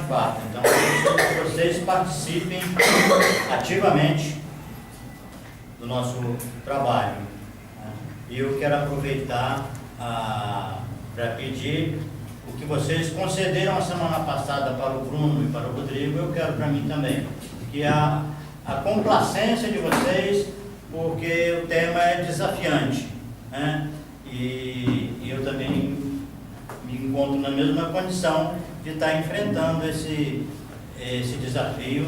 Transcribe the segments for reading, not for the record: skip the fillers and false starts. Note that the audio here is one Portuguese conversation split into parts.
fato. Então, eu preciso que vocês participem ativamente do nosso trabalho. E eu quero aproveitar para pedir o que vocês concederam a semana passada para o Bruno e para o Rodrigo, eu quero para mim também, que é a complacência de vocês, porque o tema é desafiante, né? E eu também me encontro na mesma condição de estar enfrentando esse desafio,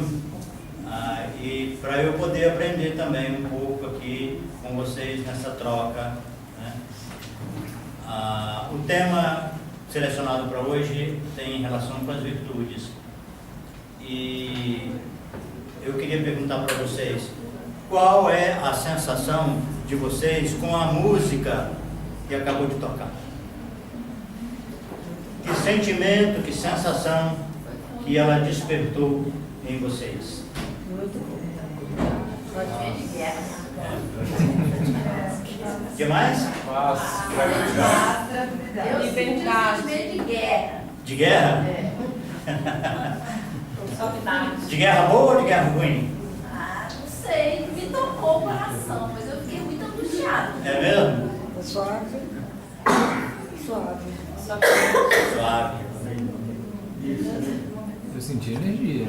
e para eu poder aprender também um pouco aqui com vocês nessa troca, né? O tema selecionado para hoje tem relação com as virtudes, e eu queria perguntar para vocês, qual é a sensação de vocês com a música que acabou de tocar? Que sentimento, que sensação que ela despertou em vocês? Muito bom. O que mais? Paz, tranquilidade. Eu sinto um sentimento de guerra. De guerra? De guerra boa ou de guerra ruim? Não sei, me tocou o coração, mas eu fiquei muito angustiada. É mesmo? Suave. Suave. Suave. Eu senti energia.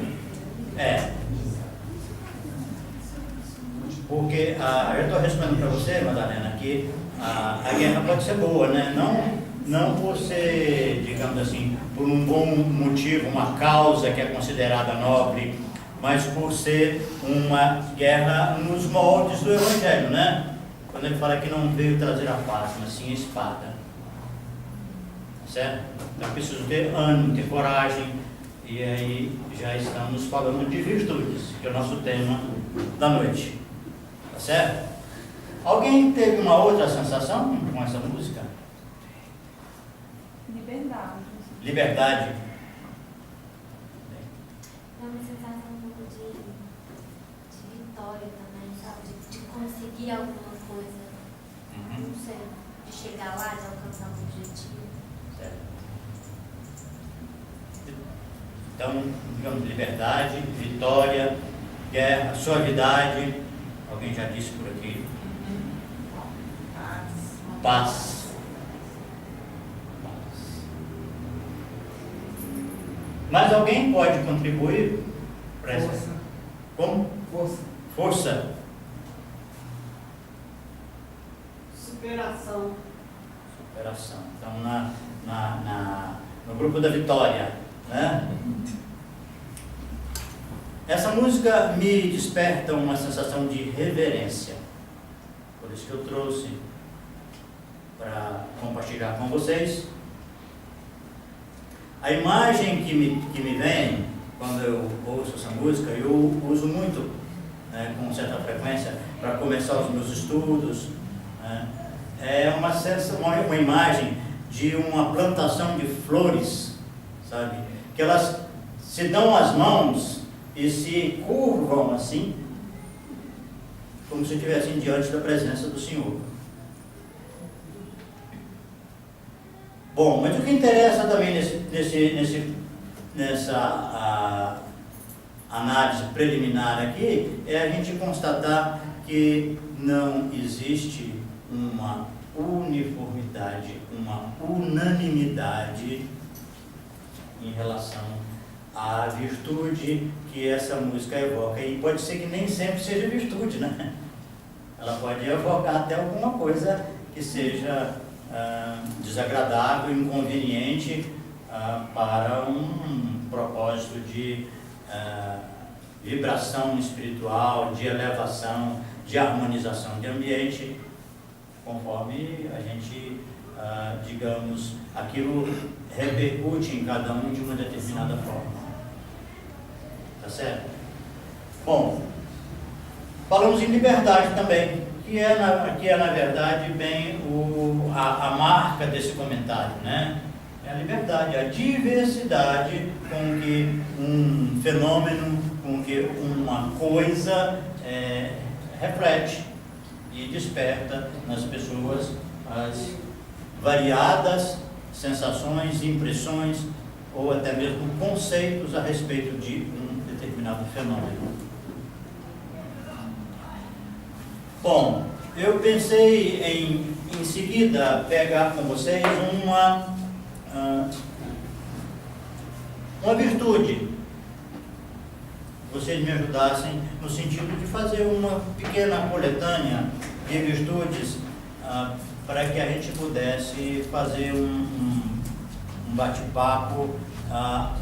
Porque eu estou respondendo para você, Madalena, que a guerra pode ser boa, né? Não por ser, digamos assim, por um bom motivo, uma causa que é considerada nobre, mas por ser uma guerra nos moldes do Evangelho, né? Quando ele fala que não veio trazer a paz, mas sim a espada. Certo? Então é preciso ter ânimo, ter coragem, e aí já estamos falando de virtudes, que é o nosso tema da noite. Tá certo? Alguém teve uma outra sensação com essa música? Liberdade. Liberdade. É uma sensação um pouco de vitória também, sabe? De conseguir alguma coisa. Não sei, de chegar lá, de alcançar um objetivo. Certo. Então, digamos, liberdade, vitória, guerra, suavidade. Alguém já disse por aqui? Paz. Mas alguém pode contribuir para essa? Força. Como? Força. Força. Superação. Superação. Então, no grupo da vitória, né? Essa música me desperta uma sensação de reverência. Por isso que eu trouxe para compartilhar com vocês. A imagem que me vem quando eu ouço essa música, eu uso muito, né, com certa frequência, para começar os meus estudos, né, é uma imagem de uma plantação de flores, sabe? Que elas se dão as mãos e se curvam assim, como se estivessem diante da presença do Senhor. Bom, mas o que interessa também nessa análise preliminar aqui é a gente constatar que não existe uma uniformidade, uma unanimidade em relação à virtude que essa música evoca. E pode ser que nem sempre seja virtude, né? Ela pode evocar até alguma coisa que seja desagradável, inconveniente para um propósito de vibração espiritual, de elevação, de harmonização de ambiente, conforme a gente, digamos, aquilo repercute em cada um de uma determinada forma. Tá certo? Bom, falamos em liberdade também, que é na verdade bem a marca desse comentário, né? É a liberdade, a diversidade com que um fenômeno, com que uma coisa reflete e desperta nas pessoas as variadas sensações, impressões ou até mesmo conceitos a respeito de um determinado fenômeno. Bom, eu pensei em seguida pegar com vocês uma virtude. Vocês me ajudassem no sentido de fazer uma pequena coletânea de virtudes para que a gente pudesse fazer um bate-papo a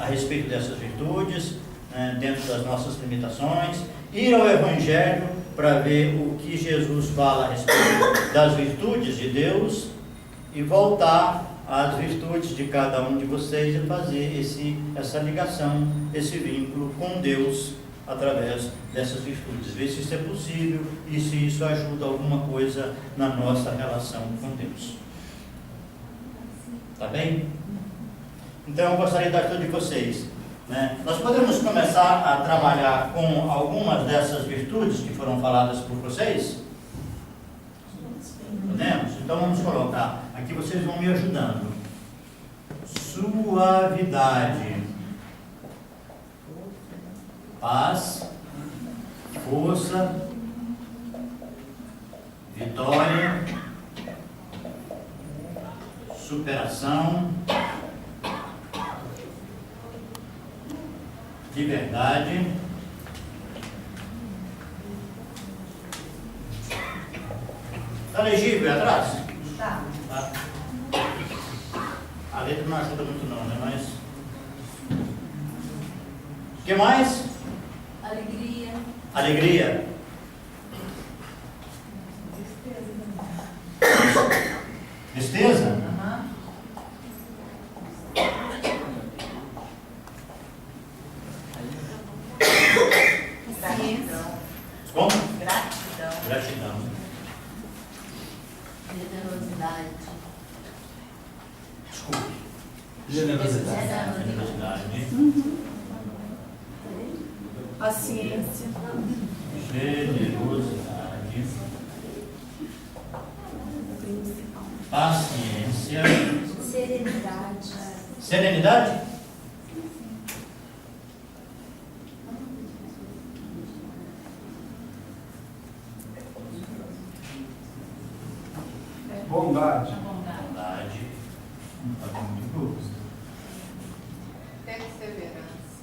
respeito dessas virtudes, dentro das nossas limitações, ir ao Evangelho para ver o que Jesus fala a respeito das virtudes de Deus e voltar às virtudes de cada um de vocês e fazer essa ligação, esse vínculo com Deus através dessas virtudes. Ver se isso é possível e se isso ajuda alguma coisa na nossa relação com Deus. Tá bem? Então eu gostaria da ajuda de vocês. Nós podemos começar a trabalhar com algumas dessas virtudes que foram faladas por vocês? Podemos? Então vamos colocar. Aqui vocês vão me ajudando. Suavidade, paz, força, vitória, superação, liberdade, está legível atrás? Tá. Tá. A letra não ajuda muito não, né? Mas o que mais? Alegria. Alegria. Tristeza? Gratidão. Como? Gratidão. Gratidão. Generosidade. Desculpe. Generosidade. Generosidade. Paciência. Generosidade. Paciência. Serenidade. Serenidade? Bondade. Bondade. Não está muito curto. Perseverança.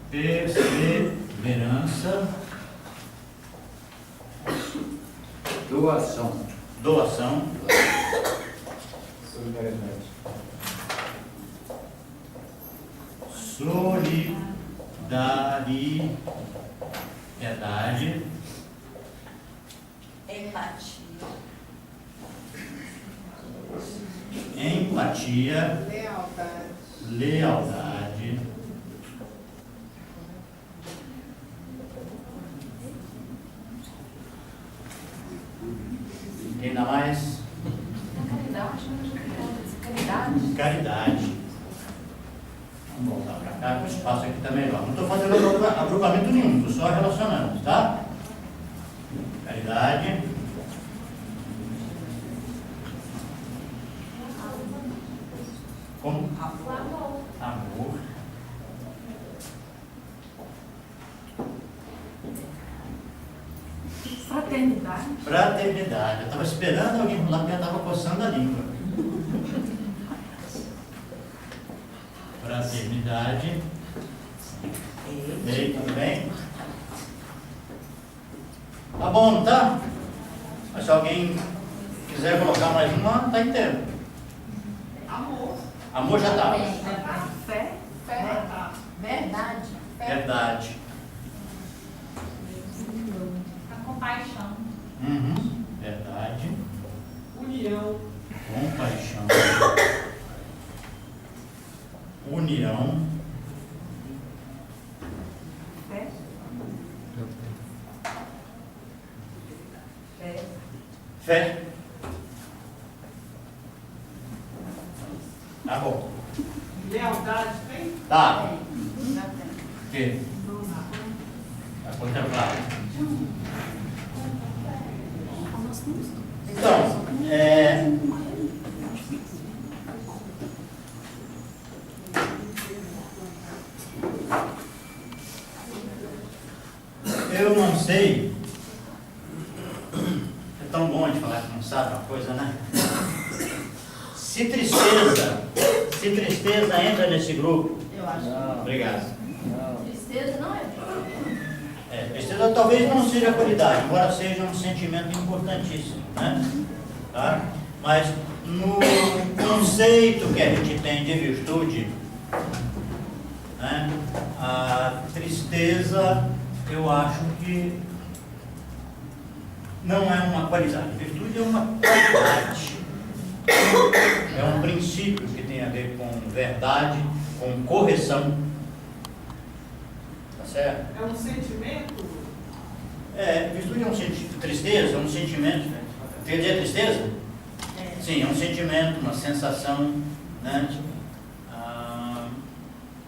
Perseverança. Doação. Doação. Solidariedade. Solidariedade. Empatia. Empatia. Lealdade. Lealdade. E ainda mais? Caridade. Caridade. Vamos voltar para cá, que o espaço aqui está melhor. Não estou fazendo agrupamento nenhum, estou só relacionando, tá? Caridade. Como? Amor. Amor. Fraternidade. Fraternidade. Eu estava esperando alguém lá que já estava coçando a língua. Fraternidade. Ei, tudo bem? Tá bom, não tá? Mas se alguém quiser colocar mais uma, tá inteiro. Amor. Amor já tá. Fé. Fé. Verdade. Verdade. A compaixão. Uhum. Verdade. União. Compaixão. União. Fé. Fé. Fé. Tá bom. Lealdade tem? Tá. O quê? A coisa clara. Então, eu não sei, é tão bom de falar que não sabe uma coisa, né? Se tristeza entra nesse grupo, Eu acho. obrigado. Tristeza não é. Tristeza talvez não seja qualidade, embora seja um sentimento importantíssimo, né? Tá? Mas no conceito que a gente tem de virtude, né, a tristeza, eu acho que não é uma qualidade. Virtude é uma qualidade. É um princípio que tem a ver com verdade, com correção. Tá certo? É um sentimento? Virtude é um sentimento. Tristeza é um sentimento. Quer dizer tristeza? Sim, é um sentimento, uma sensação, né,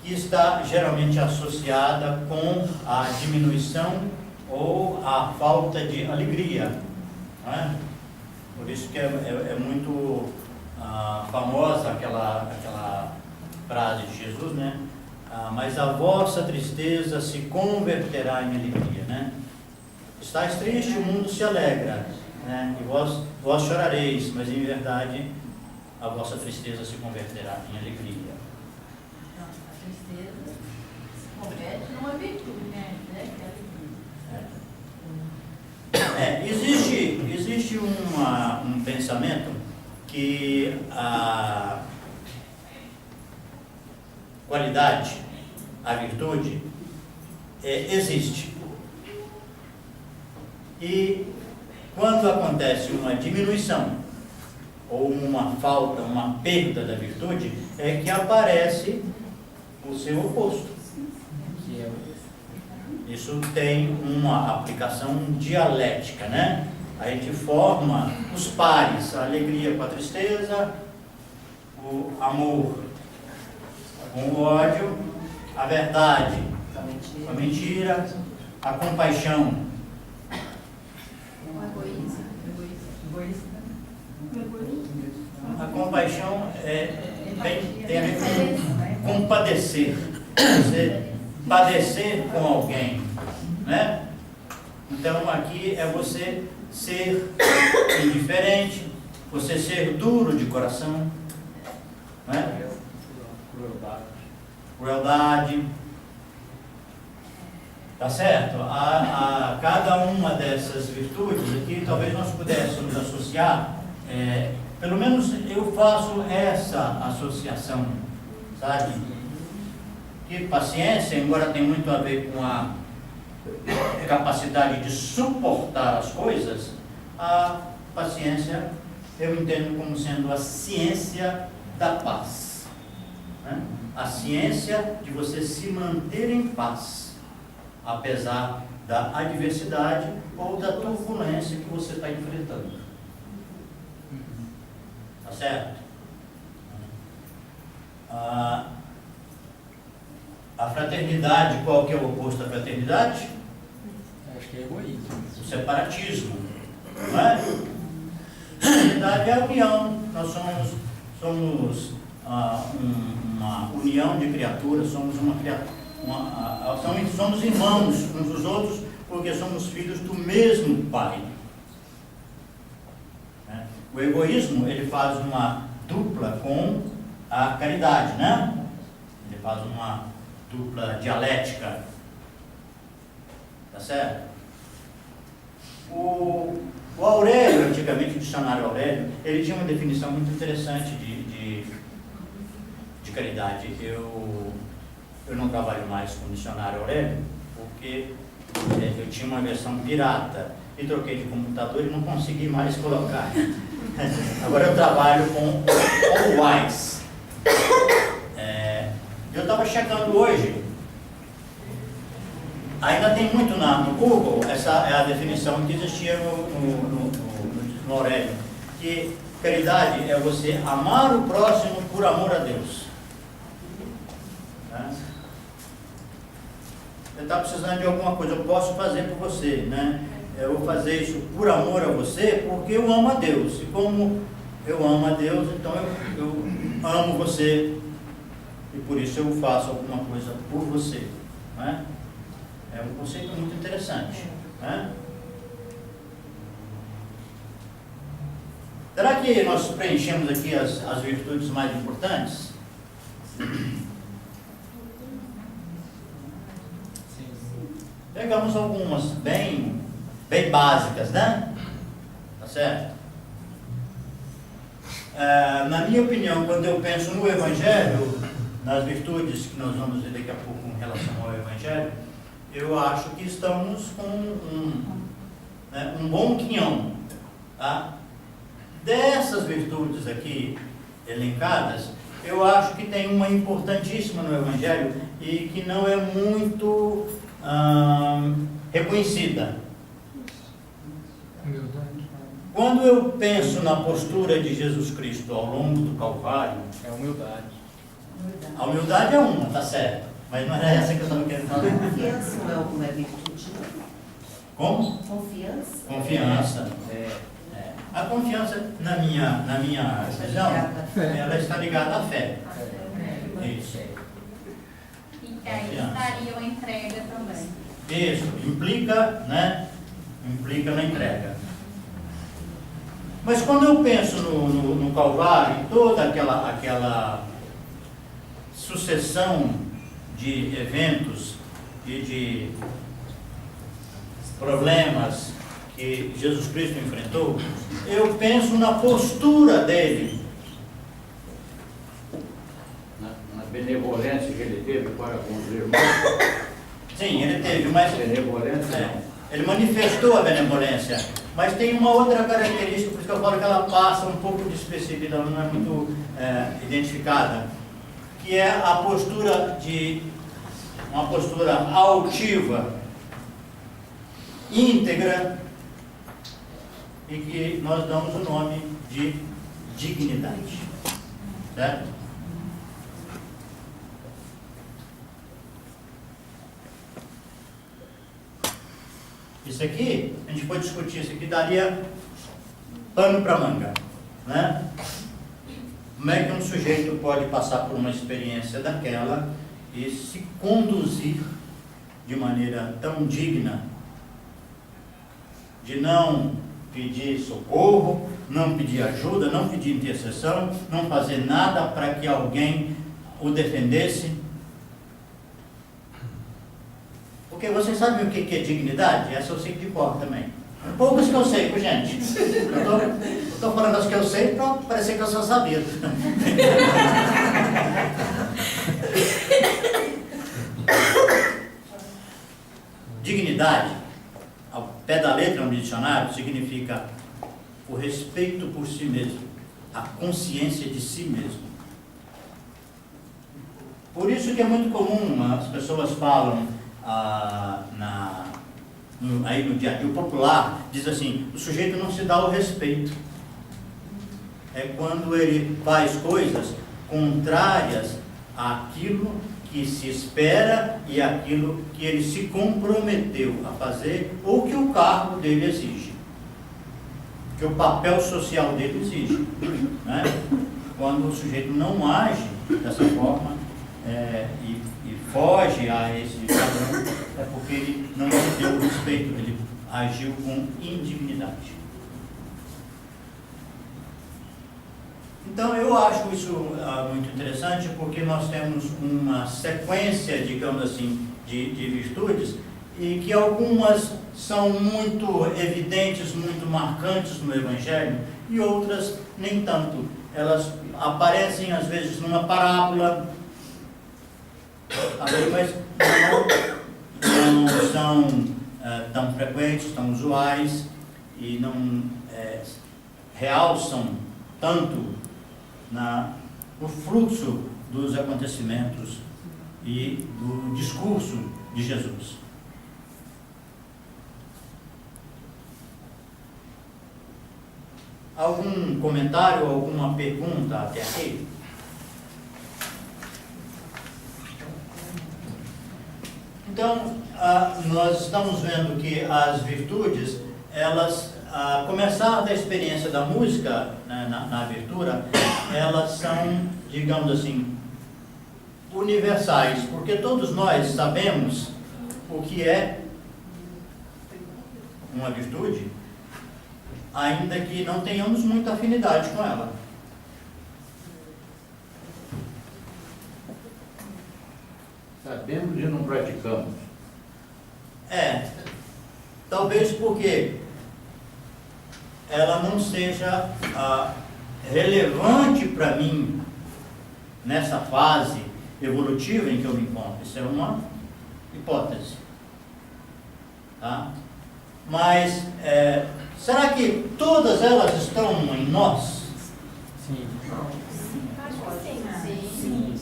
que está geralmente associada com a diminuição ou a falta de alegria. Né? Por isso que é muito famosa aquela frase de Jesus, né? Mas a vossa tristeza se converterá em alegria, né? Estais triste, o mundo se alegra, né? E vós chorareis, mas em verdade a vossa tristeza se converterá em alegria. Não, a tristeza se converte numa virtude, né? Existe um pensamento que a qualidade, a virtude, existe. E quando acontece uma diminuição ou uma falta, uma perda da virtude, é que aparece o seu oposto. Isso tem uma aplicação dialética, né? A gente forma os pares, a alegria com a tristeza, o amor com o ódio, a verdade com a mentira, a compaixão. O egoísmo. A compaixão tem a ver com padecer. Você padecer com alguém, né? Então aqui é você ser indiferente, você ser duro de coração, né? Crueldade. Tá certo? A cada uma dessas virtudes aqui, talvez nós pudéssemos associar, pelo menos eu faço essa associação, sabe? Que paciência, embora tenha muito a ver com a capacidade de suportar as coisas, a paciência eu entendo como sendo a ciência da paz, né? A ciência de você se manter em paz, apesar da adversidade ou da turbulência que você está enfrentando. Tá certo? A fraternidade, qual que é o oposto da fraternidade? Acho que é egoísmo. O separatismo, não é? A fraternidade é a união. Nós somos uma união de criaturas, somos somos irmãos uns dos outros, porque somos filhos do mesmo Pai. Né? O egoísmo, ele faz uma dupla com a caridade, né? Ele faz uma dupla dialética. Tá certo? O Aurélio, antigamente o dicionário Aurélio, ele tinha uma definição muito interessante de caridade. Eu não trabalho mais com o dicionário Aurélio, porque eu tinha uma versão pirata e troquei de computador e não consegui mais colocar. Agora eu trabalho com All Wise. Eu estava checando hoje, ainda tem muito no Google, essa é a definição que existia no Aurélio, que caridade é você amar o próximo por amor a Deus. Você está precisando de alguma coisa, eu posso fazer por você, né? eu vou fazer isso por amor a você, porque eu amo a Deus. E como eu amo a Deus, então eu amo você. E por isso eu faço alguma coisa por você. Não é? É um conceito muito interessante. Não é? Será que nós preenchemos aqui as virtudes mais importantes? Pegamos algumas bem básicas, né? Tá certo? Na minha opinião, quando eu penso no Evangelho, nas virtudes que nós vamos ver daqui a pouco em relação ao Evangelho, eu acho que estamos com um bom quinhão, tá? Dessas virtudes aqui elencadas, eu acho que tem uma importantíssima no Evangelho e que não é muito reconhecida. Quando eu penso na postura de Jesus Cristo ao longo do Calvário, É humildade. a humildade é uma, tá certo, mas não era essa que eu estava querendo falar. Confiança não é virtude, não? Como? Confiança? Confiança. A confiança, na minha visão, ela está ligada à fé. Isso. E que aí estaria a entrega também. Isso, implica na entrega. Mas quando eu penso no Calvário, em toda aquela sucessão de eventos e de problemas que Jesus Cristo enfrentou, eu penso na postura dele. Na benevolência que ele teve para com os irmãos. Sim, ele teve, mas Benevolência. ele manifestou a benevolência. Mas tem uma outra característica, por isso que eu falo que ela passa um pouco despercebida, ela não é muito identificada, que é a postura uma postura altiva, íntegra, e que nós damos o nome de dignidade. Certo? Isso aqui, a gente pode discutir, isso aqui daria pano para manga, né? Como é que um sujeito pode passar por uma experiência daquela e se conduzir de maneira tão digna, de não pedir socorro, não pedir ajuda, não pedir intercessão, não fazer nada para que alguém o defendesse? Porque vocês sabem o que é dignidade? Essa eu sei de cor também. Poucas que eu sei, viu, gente? Eu estou falando as que eu sei para parecer que eu só sabia. Dignidade, ao pé da letra no dicionário, significa o respeito por si mesmo, a consciência de si mesmo. Por isso que é muito comum, as pessoas falam aí no dia a dia, o popular diz assim, o sujeito não se dá o respeito. É quando ele faz coisas contrárias àquilo que se espera e àquilo que ele se comprometeu a fazer ou que o cargo dele exige, que o papel social dele exige, né? Quando o sujeito não age dessa forma e foge a esse padrão, é porque ele não se deu o respeito, ele agiu com indignidade. Então eu acho isso muito interessante, porque nós temos uma sequência, digamos assim, de virtudes, e que algumas são muito evidentes, muito marcantes no Evangelho, e outras nem tanto. Elas aparecem às vezes numa parábola, mas não são tão frequentes, tão usuais, e não realçam tanto no fluxo dos acontecimentos e do discurso de Jesus. Algum comentário, alguma pergunta até aqui? Então, nós estamos vendo que as virtudes, elas, começar da experiência da música, né, na abertura, elas são, digamos assim, universais, porque todos nós sabemos o que é uma virtude, ainda que não tenhamos muita afinidade com ela. Sabemos e não praticamos. Talvez porque ela não seja relevante para mim nessa fase evolutiva em que eu me encontro. Isso é uma hipótese. Tá? Mas, será que todas elas estão em nós? Sim. Sim.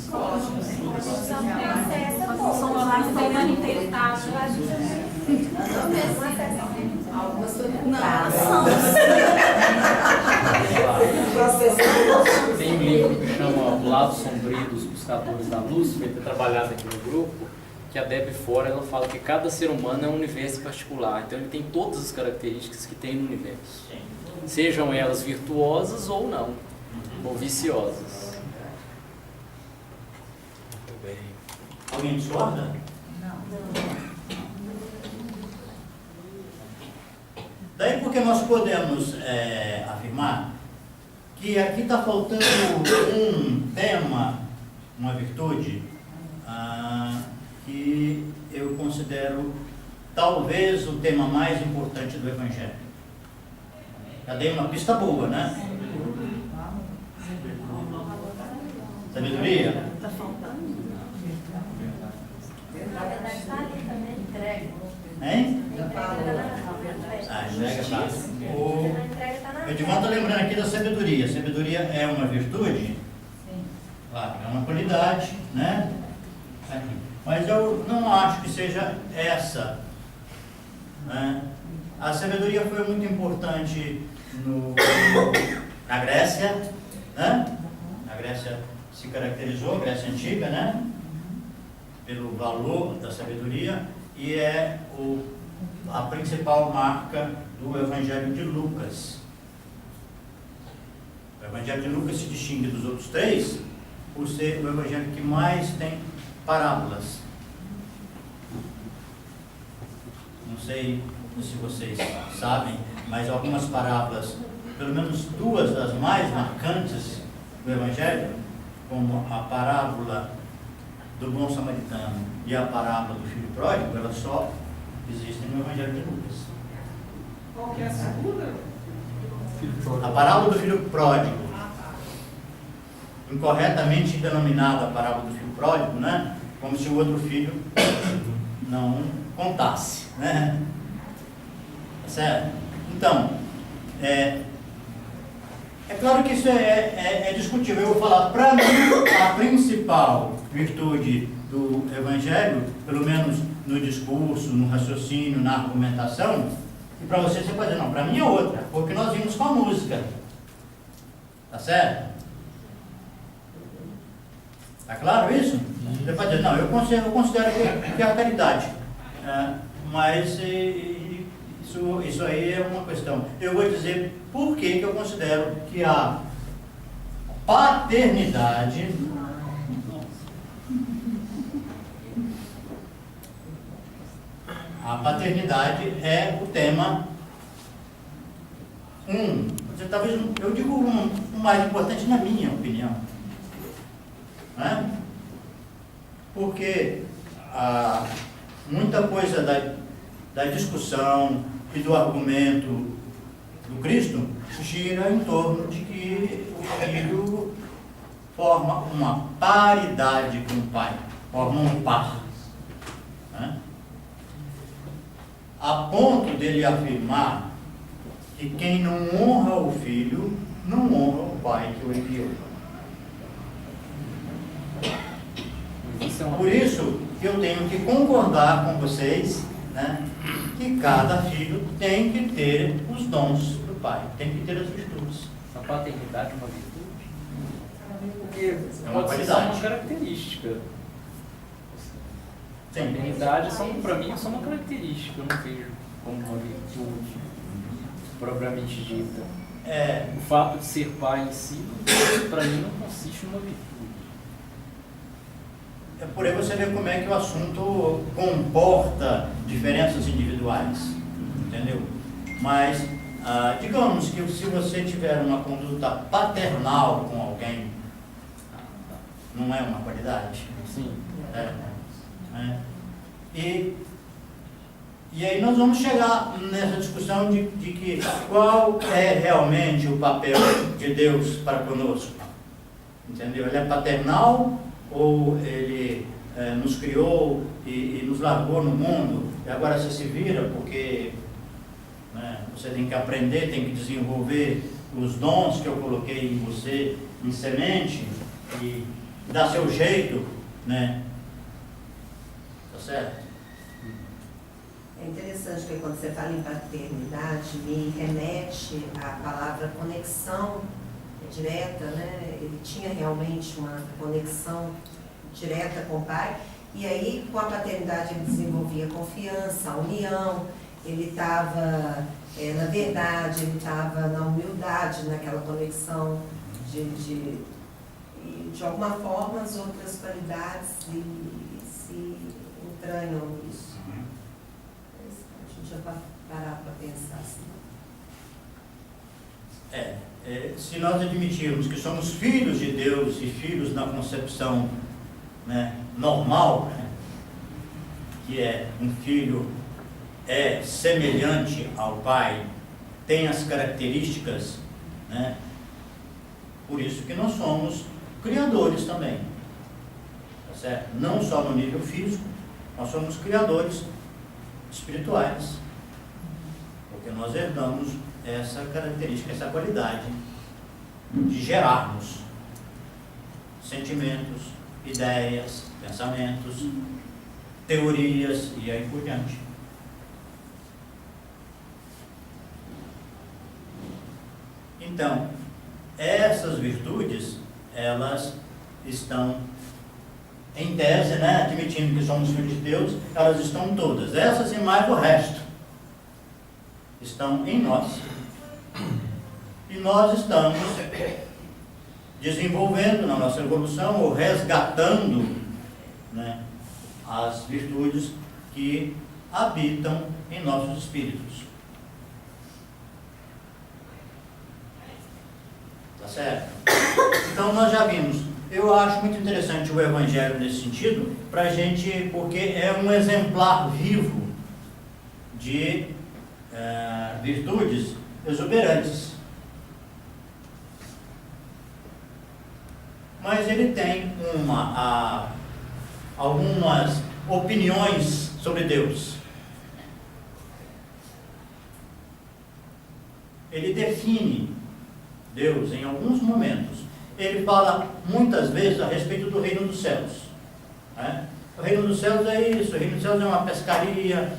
Somos mais manifestados. Algumas Tem um livro que chama O Lado Sombrio dos Buscadores da Luz, foi ter trabalhado aqui no grupo, que a Debbie Fora, ela fala que cada ser humano é um universo particular, então ele tem todas as características que tem no universo. Sim. Sejam elas virtuosas ou não, ou viciosas. Muito bem. Alguém discorda? Daí porque nós podemos afirmar que aqui está faltando um tema, uma virtude, que eu considero talvez o tema mais importante do Evangelho. Já dei uma pista boa, né? Sabedoria? Está faltando. Na verdade, está ali também. Entrega. Hein? Entrega Entrega tá. A entrega está na Eu estou lembrando aqui da sabedoria. Sabedoria é uma virtude? Claro, é uma qualidade, né? Aqui. Mas eu não acho que seja essa, né? A sabedoria foi muito importante na Grécia, né? A Grécia se caracterizou, a Grécia Antiga, né? Pelo valor da sabedoria, e é a principal marca do Evangelho de Lucas. O Evangelho de Lucas se distingue dos outros três por ser o Evangelho que mais tem parábolas. Não sei se vocês sabem, mas algumas parábolas, pelo menos duas das mais marcantes do Evangelho, como a parábola do bom samaritano e a parábola do filho pródigo, elas só existem no Evangelho de Lucas. Qual que é a segunda? A parábola do filho pródigo, incorretamente denominada a parábola do filho pródigo, né? Como se o outro filho não contasse, né? Tá certo? Então, é claro que isso é discutível. Eu vou falar, para mim, a principal virtude do Evangelho, pelo menos no discurso, no raciocínio, na argumentação, e para você pode dizer, não, para mim é outra, porque nós vimos com a música. Tá certo? Tá claro isso? Você pode dizer, não, eu considero que é a caridade. Mas isso aí é uma questão. Eu vou dizer por que eu considero que a paternidade é o tema talvez eu digo o mais importante na minha opinião, né? Porque muita coisa da discussão e do argumento do Cristo gira em torno de que o filho forma uma paridade com o pai, forma um par, né? A ponto dele afirmar que quem não honra o filho, não honra o pai que o enviou. Por isso que eu tenho que concordar com vocês, né, que cada filho tem que ter os dons do pai, tem que ter as virtudes. A paternidade é uma virtude? Porque É uma pode ser só qualidade. uma característica. Sim. Paternidade, para mim, é só uma característica, eu não vejo como uma virtude. propriamente dita. É, O fato de ser pai em si, para mim, não consiste numa virtude. é por aí você vê como é que o assunto comporta diferenças individuais, entendeu? Mas, digamos que se você tiver uma conduta paternal com alguém, não é uma qualidade. Sim. E aí nós vamos chegar nessa discussão de que qual é realmente o papel de Deus para conosco. Entendeu? Ele é paternal ou ele nos criou e nos largou no mundo e agora você se vira porque você tem que aprender, tem que desenvolver os dons que eu coloquei em você em semente e dar seu jeito, né? Tá certo? É interessante que quando você fala em paternidade, me remete à palavra conexão direta, né? Ele tinha realmente uma conexão direta com o pai, e aí com a paternidade ele desenvolvia confiança, a união, ele estava na verdade, ele estava na humildade, naquela conexão e de alguma forma as outras qualidades se entranham nisso. A gente já parar para pensar assim. Se nós admitirmos que somos filhos de Deus e filhos na concepção, né, normal, né, que é um filho semelhante ao pai, tem as características, né, por isso que nós somos criadores também, tá certo? Não só no nível físico, nós somos criadores espirituais, porque nós herdamos essa característica, essa qualidade de gerarmos sentimentos, ideias, pensamentos, teorias e aí por diante. Então, essas virtudes, elas estão em tese, né, admitindo que somos filhos de Deus, elas estão todas, essas e mais o resto, estão em nós. E nós estamos desenvolvendo na nossa evolução, ou resgatando, né, as virtudes que habitam em nossos espíritos. Tá certo? Então nós já vimos. Eu acho muito interessante o Evangelho nesse sentido, para a gente, porque é um exemplar vivo de virtudes exuberantes. Mas ele tem algumas opiniões sobre Deus. Ele define Deus em alguns momentos. Ele fala muitas vezes a respeito do reino dos céus, né? O reino dos céus é isso, o reino dos céus é uma pescaria,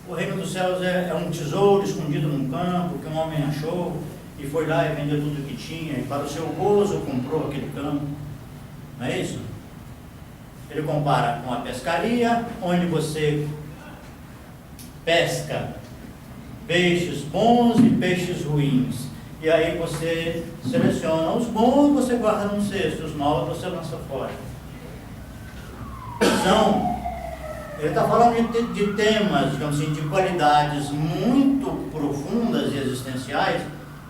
o reino dos céus é um tesouro escondido num campo que um homem achou e foi lá e vendeu tudo que tinha e para o seu gozo comprou aquele campo. Não é isso? Ele compara com a pescaria, onde você pesca peixes bons e peixes ruins. E aí você seleciona os bons, você guarda num cesto, os maus você lança fora. Ele está falando de temas, digamos assim, de qualidades muito profundas e existenciais,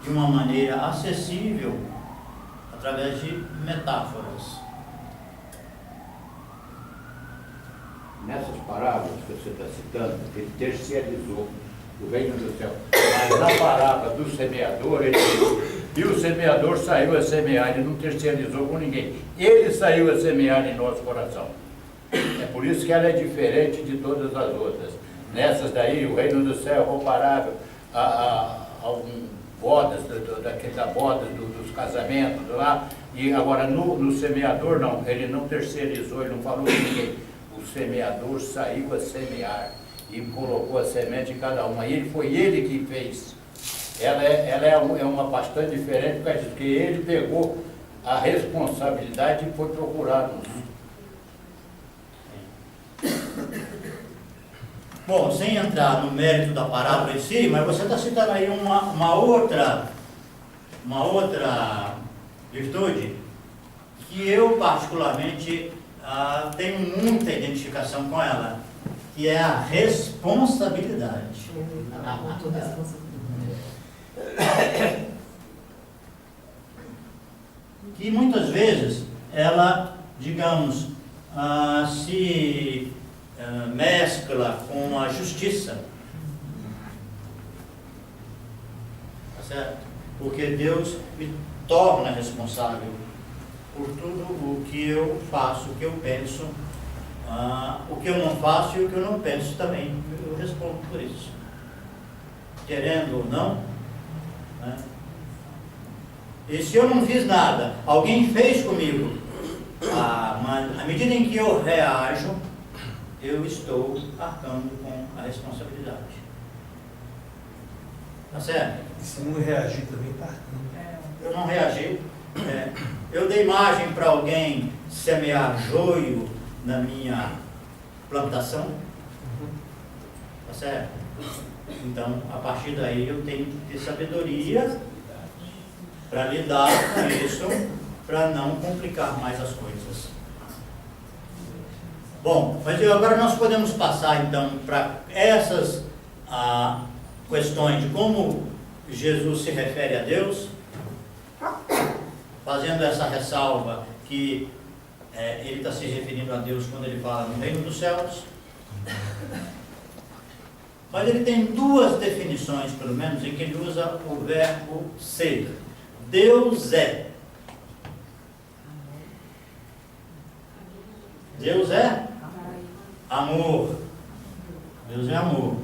de uma maneira acessível, através de metáforas. Nessas parábolas que você está citando, ele terceirizou o reino do céu. Mas na parábola do semeador, ele disse, e o semeador saiu a semear, ele não terceirizou com ninguém. Ele saiu a semear em nosso coração. É por isso que ela é diferente de todas as outras. Nessas daí, o reino do céu é comparável a bodas, da boda dos casamentos lá. E agora no semeador não, ele não terceirizou, ele não falou com ninguém. O semeador saiu a semear e colocou a semente em cada uma. E foi ele que fez. Ela é uma bastante diferente, porque ele pegou a responsabilidade e foi procurar-nos. Bom, sem entrar no mérito da parábola em si, mas você está citando aí uma outra virtude que eu particularmente tenho muita identificação com ela, que é a responsabilidade. Que muitas vezes ela, digamos, se mescla com a justiça. Tá certo? Porque Deus me torna responsável por tudo o que eu faço, o que eu penso, o que eu não faço e o que eu não penso também. Eu respondo por isso. Querendo ou não, né? E se eu não fiz nada, alguém fez comigo, à medida em que eu reajo, eu estou arcando com a responsabilidade. Tá certo? E se não reagir também, tá arcando. Eu não reagi. Eu dei margem para alguém semear joio na minha plantação. Tá certo? Então, a partir daí, eu tenho que ter sabedoria para lidar com isso, para não complicar mais as coisas. Bom, mas agora nós podemos passar então para essas questões de como Jesus se refere a Deus, fazendo essa ressalva que ele está se referindo a Deus quando ele fala no reino dos céus. Mas ele tem duas definições, pelo menos, em que ele usa o verbo ser. Deus é. Deus é amor. Deus é amor.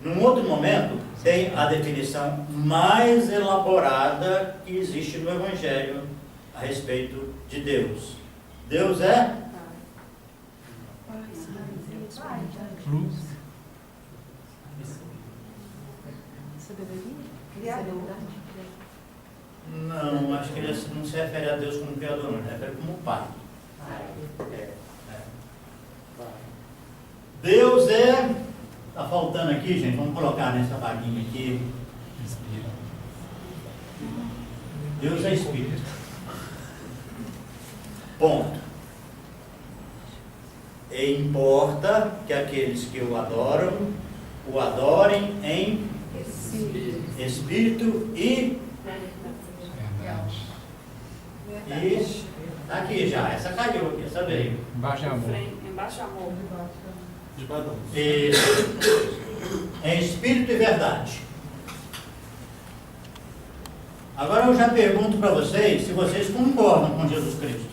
Num outro momento, tem a definição mais elaborada que existe no Evangelho a respeito de Deus. Deus é Não, acho que ele não se refere a Deus como Criador, não, ele se refere como Pai. Deus é... Está faltando aqui, gente, vamos colocar nessa vaguinha aqui. Deus é Espírito. Ponto. E importa que aqueles que o adoram, o adorem em Espírito e aqui já, essa caiu aqui, essa veio. Embaixo é amor. Embaixo é amor. Em espírito e verdade. Agora eu já pergunto para vocês se vocês concordam com Jesus Cristo.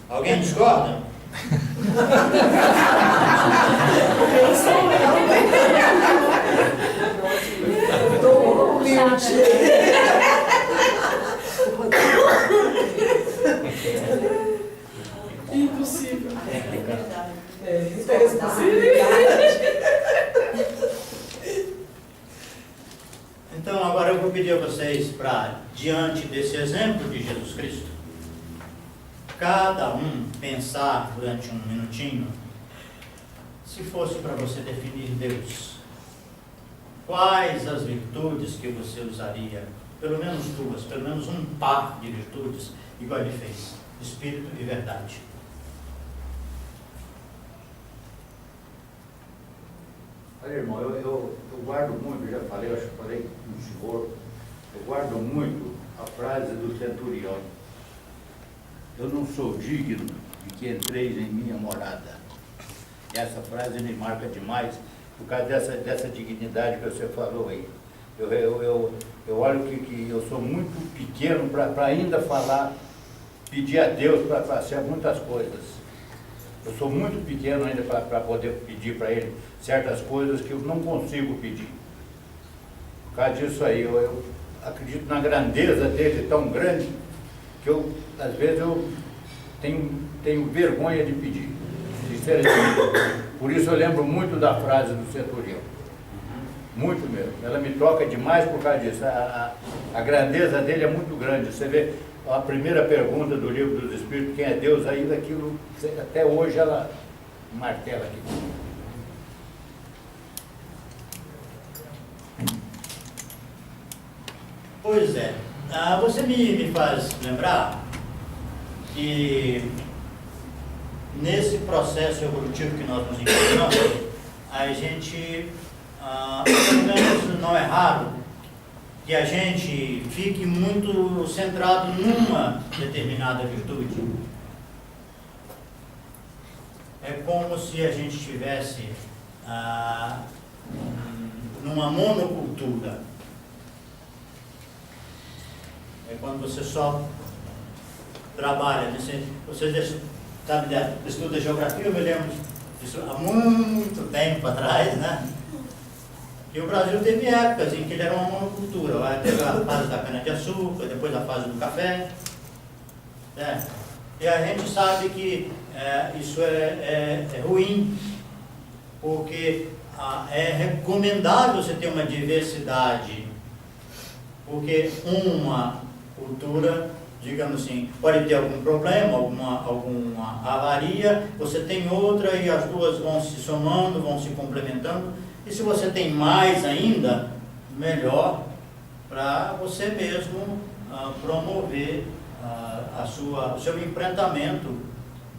Alguém discorda? Impossível. Então agora eu vou pedir a vocês para, diante desse exemplo de Jesus Cristo, cada um pensar durante um minutinho, se fosse para você definir Deus, quais as virtudes que você usaria? Pelo menos duas, pelo menos um par de virtudes, igual ele fez, Espírito e verdade. Olha, irmão, eu guardo muito, já falei, acho que falei com o senhor, eu guardo muito a frase do centurião. Eu não sou digno de que entreis em minha morada. Essa frase me marca demais por causa dessa dignidade que você falou aí. Eu olho que eu sou muito pequeno para ainda falar, pedir a Deus para ser muitas coisas. Eu sou muito pequeno ainda para poder pedir para Ele certas coisas que eu não consigo pedir. Por causa disso aí, eu acredito na grandeza dele, tão grande, que às vezes eu tenho vergonha de pedir, sinceramente. Por isso eu lembro muito da frase do centurião. Muito mesmo. Ela me toca demais por causa disso. A grandeza dele é muito grande. Você vê a primeira pergunta do livro dos Espíritos, quem é Deus, ainda aquilo, até hoje ela martela aqui. Pois é. Você me faz lembrar que nesse processo evolutivo que nós nos encontramos, a gente, pelo menos não é raro, que a gente fique muito centrado numa determinada virtude. É como se a gente estivesse numa monocultura. É quando você só trabalha, você sabe, estuda geografia, eu me lembro disso há muito tempo atrás, né? E o Brasil teve épocas em que ele era uma monocultura. Teve a fase da cana-de-açúcar, depois a fase do café. Né? E a gente sabe que isso é ruim, porque é recomendável você ter uma diversidade, porque uma cultura, digamos assim, pode ter algum problema, alguma avaria, você tem outra e as duas vão se somando, vão se complementando. E se você tem mais ainda, melhor para você mesmo promover o seu enfrentamento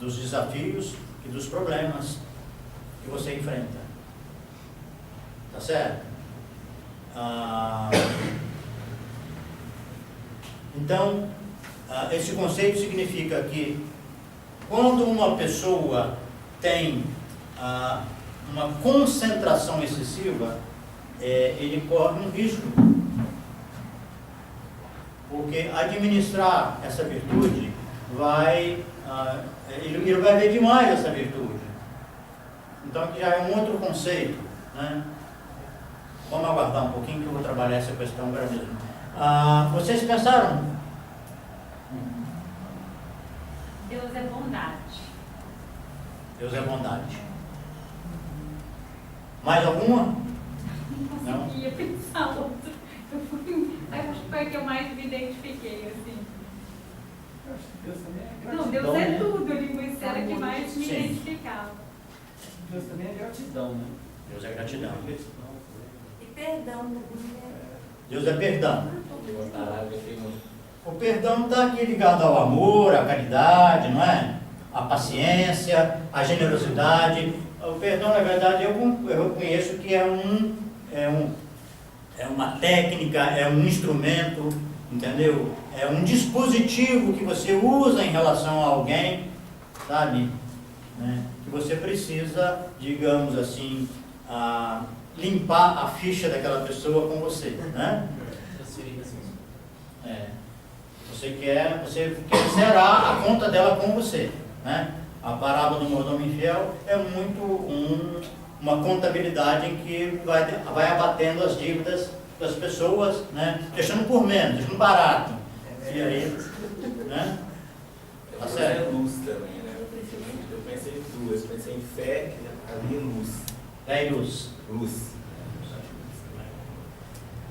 dos desafios e dos problemas que você enfrenta. Tá certo? Então, esse conceito significa que quando uma pessoa tem uma concentração excessiva, ele corre um risco. Porque administrar essa virtude ele vai ver demais essa virtude. Então, aqui já é um outro conceito, né? Vamos aguardar um pouquinho que eu vou trabalhar essa questão agora mesmo. Vocês pensaram? Deus é bondade. Deus é bondade. Mais alguma? Não conseguia pensar outra. Acho que foi a que eu mais me identifiquei, assim. Deus também é Não, gratidão, Deus é né? tudo, eu digo, isso era a que mais me Sim. identificava. Deus também é gratidão, né? Deus é gratidão. E perdão, né? Deus é perdão. O perdão está aqui ligado ao amor, à caridade, não é? À paciência, à generosidade. O perdão, na verdade, eu reconheço que é uma técnica, é um instrumento, entendeu? É um dispositivo que você usa em relação a alguém, sabe? Né? Que você precisa, digamos assim, limpar a ficha daquela pessoa com você, né? Você quer zerar a conta dela com você, né? A parábola do mordomo infiel é muito uma contabilidade em que vai abatendo as dívidas das pessoas, né? Deixando por menos, deixando barato. E aí, né? Tá certo? Luz também, né? Eu pensei em duas, pensei em fé e luz. Fé e luz. Luz.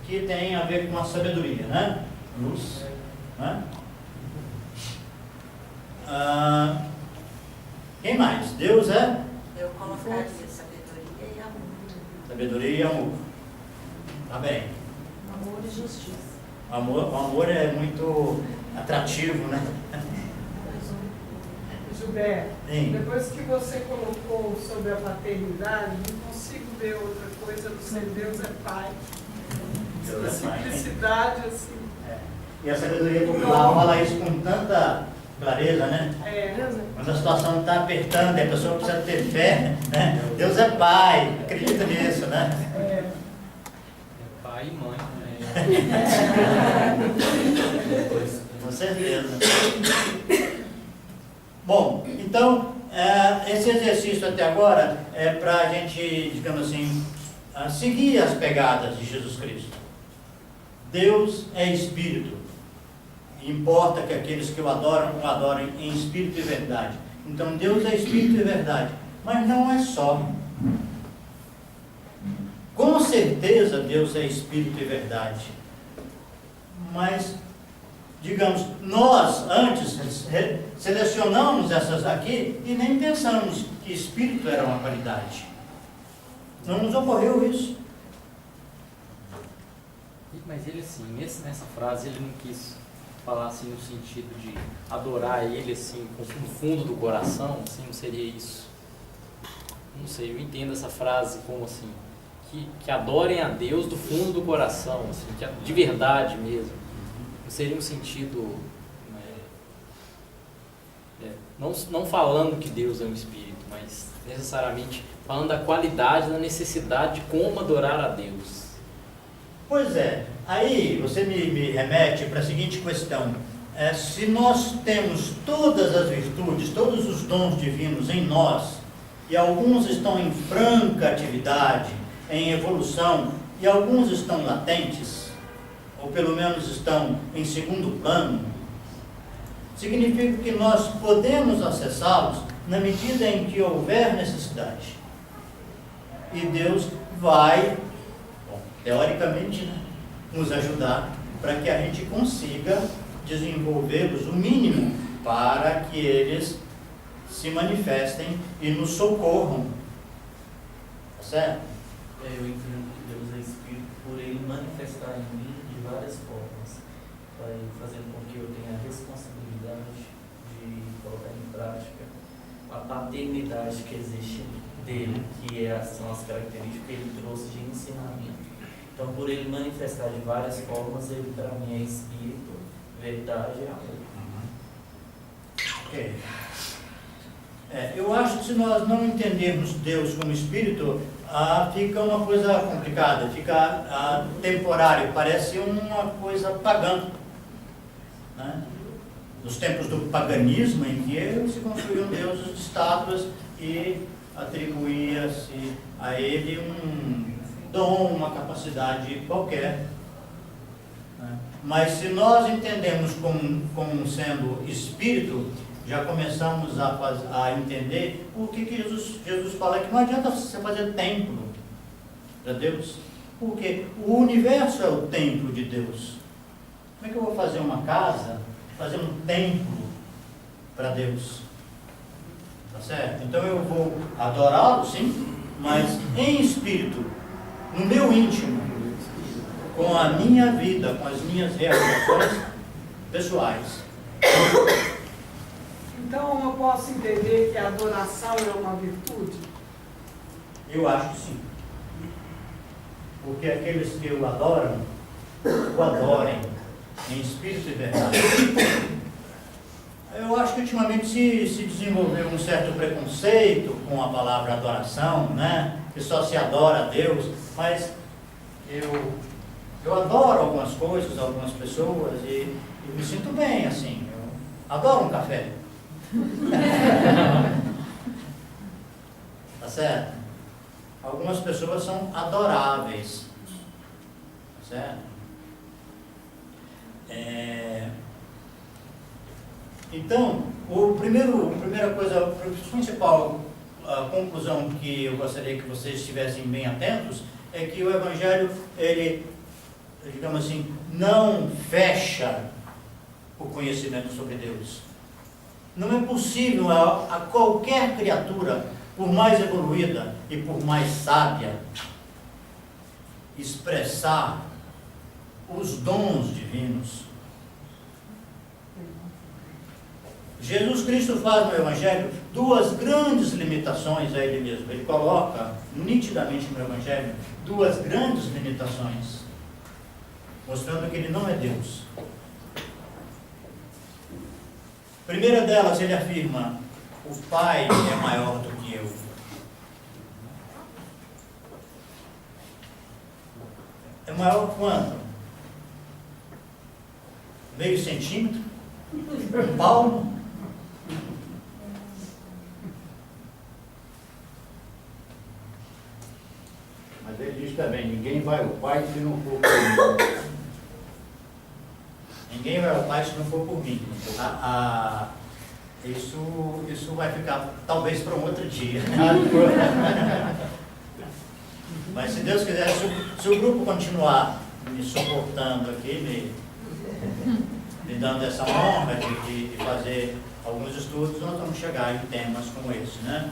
Que tem a ver com a sabedoria, né? Luz. Né? Quem mais? Deus é? Eu colocaria sabedoria e amor. Sabedoria e amor. Tá bem. Amor e justiça. O amor é muito atrativo, né? Gilberto, Sim. depois que você colocou sobre a paternidade, não consigo ver outra coisa, não sei, Deus é Pai. Deus é Pai. Simplicidade, assim. E a sabedoria popular fala isso com tanta clareza, né? Quando a situação está apertando e a pessoa precisa ter fé, né? Deus é Pai, acredita nisso, né? Pai e mãe, né? Com certeza. Bom, então, esse exercício até agora é para a gente, digamos assim, seguir as pegadas de Jesus Cristo. Deus é Espírito. Importa que aqueles que o adorem em Espírito e verdade. Então, Deus é Espírito e verdade. Mas não é só. Com certeza, Deus é Espírito e verdade. Mas digamos, nós antes selecionamos essas aqui e nem pensamos que espírito era uma qualidade. Não nos ocorreu isso. Mas ele assim, nessa frase, ele não quis falar assim no sentido de adorar ele assim, no fundo do coração, assim, não seria isso. Não sei, eu entendo essa frase como assim, que adorem a Deus do fundo do coração, assim, de verdade mesmo. Não seria um sentido, não falando que Deus é um espírito, mas necessariamente falando da qualidade, da necessidade de como adorar a Deus. Pois é, aí você me remete para a seguinte questão. Se nós temos todas as virtudes, todos os dons divinos em nós, e alguns estão em franca atividade, em evolução, e alguns estão latentes, ou pelo menos estão em segundo plano, significa que nós podemos acessá-los na medida em que houver necessidade. E Deus vai, teoricamente, né, nos ajudar para que a gente consiga desenvolvê-los o mínimo para que eles se manifestem e nos socorram. Tá certo? Eu entendo que Deus é Espírito por Ele manifestar em mim de várias formas, vai fazendo com que eu tenha a responsabilidade de colocar em prática a paternidade que existe dele, que são as características que Ele trouxe de ensinamento. Então, por Ele manifestar de várias formas, Ele para mim é Espírito, verdade e amor. Ok. Eu acho que se nós não entendermos Deus como Espírito, fica uma coisa complicada, fica temporário, parece uma coisa pagã. Né? Nos tempos do paganismo, em que se construíam deuses de estátuas e atribuía-se a ele um dom, uma capacidade qualquer. Né? Mas se nós entendemos como sendo Espírito, já começamos a entender o que Jesus fala, que não adianta você fazer templo para Deus, porque o universo é o templo de Deus. Como é que eu vou fazer uma casa, fazer um templo para Deus? Tá certo? Então eu vou adorá-lo, sim, mas em espírito, no meu íntimo, com a minha vida, com as minhas realizações pessoais. Então eu posso entender que a adoração é uma virtude? Eu acho que sim. Porque aqueles que o adoram, o adorem em espírito e verdade. Eu acho que ultimamente se desenvolveu um certo preconceito com a palavra adoração, né? Que só se adora a Deus, mas eu adoro algumas coisas, algumas pessoas e me sinto bem assim. Eu adoro um café. Tá certo? Algumas pessoas são adoráveis. Tá certo? Então, a principal conclusão que eu gostaria que vocês estivessem bem atentos é que o Evangelho, ele, digamos assim, não fecha o conhecimento sobre Deus. Não é possível a qualquer criatura, por mais evoluída e por mais sábia, expressar os dons divinos. Jesus Cristo faz no Evangelho duas grandes limitações a Ele mesmo. Ele coloca nitidamente no Evangelho duas grandes limitações, mostrando que Ele não é Deus. A primeira delas, Ele afirma: o Pai é maior do que eu. É maior quanto? Meio centímetro? Um palmo? Mas ele diz também, ninguém vai ao Pai se não for por mim. Ninguém vai ao Pai se não for por mim. Isso vai ficar talvez para um outro dia. Mas se Deus quiser, se o grupo continuar me suportando aqui, me me dando essa honra de fazer alguns estudos, nós vamos chegar em temas como esse, né?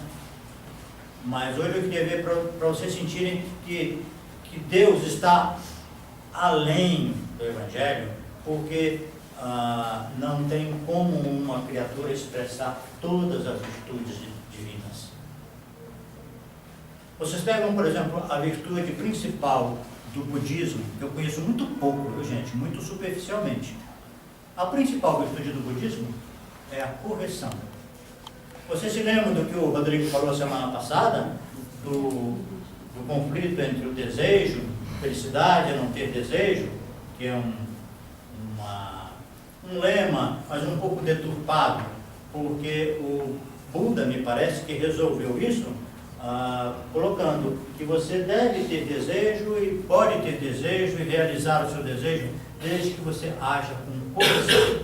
Mas hoje eu queria ver para vocês sentirem que Deus está além do Evangelho, porque não tem como uma criatura expressar todas as virtudes divinas. Vocês pegam, por exemplo, a virtude principal do budismo, que eu conheço muito pouco, viu, gente? Muito superficialmente. A principal virtude do budismo é a correção. Vocês se lembram do que o Rodrigo falou semana passada? Do conflito entre o desejo, felicidade e não ter desejo, que é um lema, mas um pouco deturpado, porque o Buda, me parece, que resolveu isso colocando que você deve ter desejo e pode ter desejo e realizar o seu desejo desde que você haja com correção.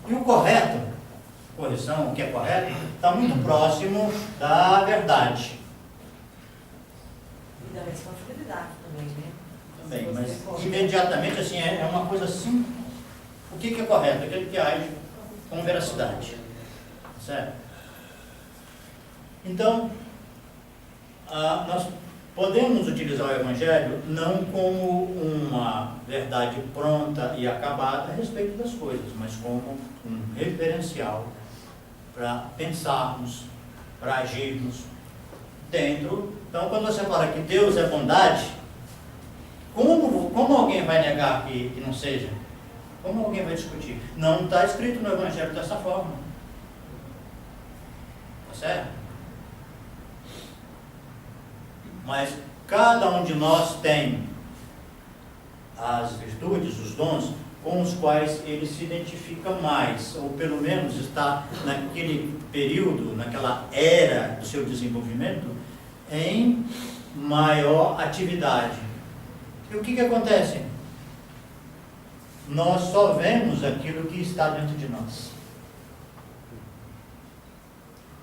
E o correto, correção, o que é correto, está muito próximo da verdade. E da responsabilidade também, né? Também, mas imediatamente assim, é uma coisa assim. O que é correto? Aquele que age com veracidade. Certo? Então, nós podemos utilizar o Evangelho não como uma verdade pronta e acabada a respeito das coisas, mas como um referencial para pensarmos, para agirmos dentro. Então, quando você fala que Deus é bondade, como alguém vai negar que não seja? Como alguém vai discutir? Não está escrito no Evangelho dessa forma. Tá certo? Mas cada um de nós tem as virtudes, os dons, com os quais ele se identifica mais, ou pelo menos está naquele período, naquela era do seu desenvolvimento, em maior atividade. E o que acontece? Nós só vemos aquilo que está dentro de nós.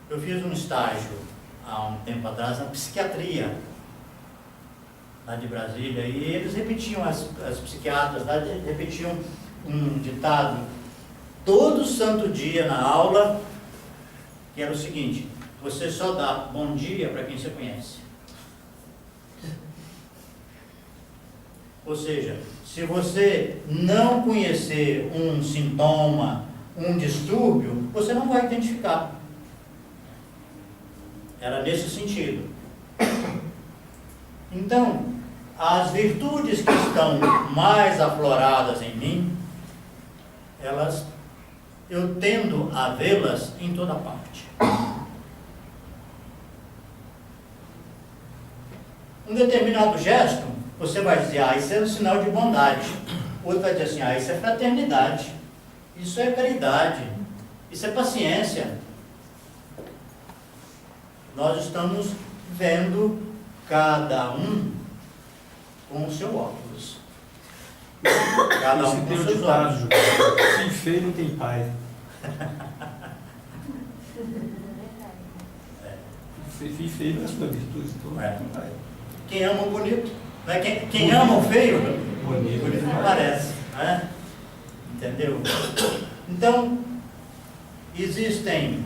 Eu fiz um estágio há um tempo atrás na psiquiatria, lá de Brasília, e eles repetiam, as psiquiatras lá repetiam um ditado todo santo dia na aula, que era o seguinte: você só dá bom dia para quem você conhece. Ou seja, se você não conhecer um sintoma, um distúrbio, você não vai identificar. Era nesse sentido. Então, as virtudes que estão mais afloradas em mim, eu tendo a vê-las em toda parte. Um determinado gesto, você vai dizer, isso é um sinal de bondade. Outro vai dizer assim, isso é fraternidade, isso é caridade, isso é paciência. Nós estamos vendo cada um com o seu óculos. Cada um com os seus olhos. Sem feio não tem pai. Filho feio não é sua virtude, então não tem pai. Quem ama o bonito, né? Quem ama o feio, bonito não parece, né? Entendeu? Então, existem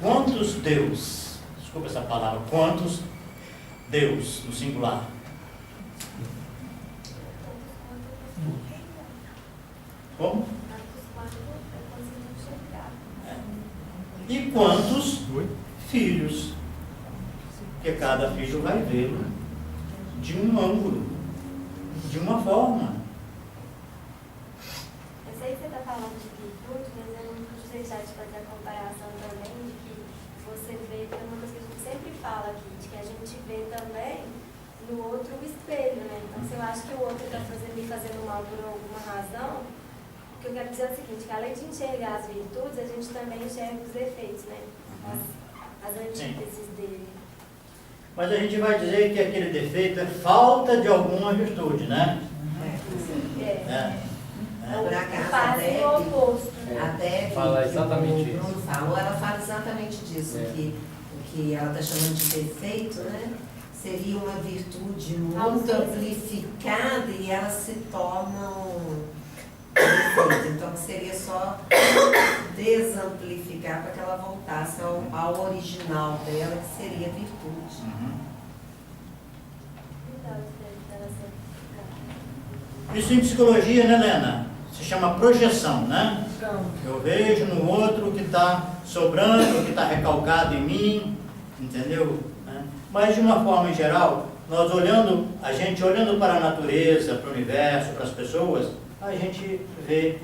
quantos Deus, desculpa essa palavra, quantos Deus, no singular? Como? E quantos filhos? Porque cada filho vai vê-lo de um ângulo, de uma forma. Eu sei que você está falando de virtude, mas eu não vou deixar de fazer a comparação também de que você vê, que é uma coisa que a gente sempre fala aqui, de que a gente vê também no outro o espelho, né? Então, se eu acho que o outro está me fazendo mal por alguma razão, o que eu quero dizer é o seguinte, que além de enxergar as virtudes, a gente também enxerga os defeitos, né? As antíteses dele. Mas a gente vai dizer que aquele defeito é falta de alguma virtude, né? Por acaso, Faz o oposto. até Fala que exatamente o Bruno falou, ela fala exatamente disso, que o que ela está chamando de defeito, né? seria uma virtude muito amplificada e ela se torna um defeito. Então seria só desamplificar para que ela voltasse ao original dela, que seria virtude. Isso em psicologia, né, Helena? Se chama projeção, né? Então, Eu vejo no outro o que está sobrando, o que está recalcado em mim, entendeu? Mas de uma forma em geral, a gente olhando para a natureza, para o universo, para as pessoas, a gente vê,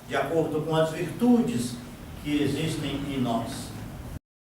de acordo com as virtudes que existem em nós.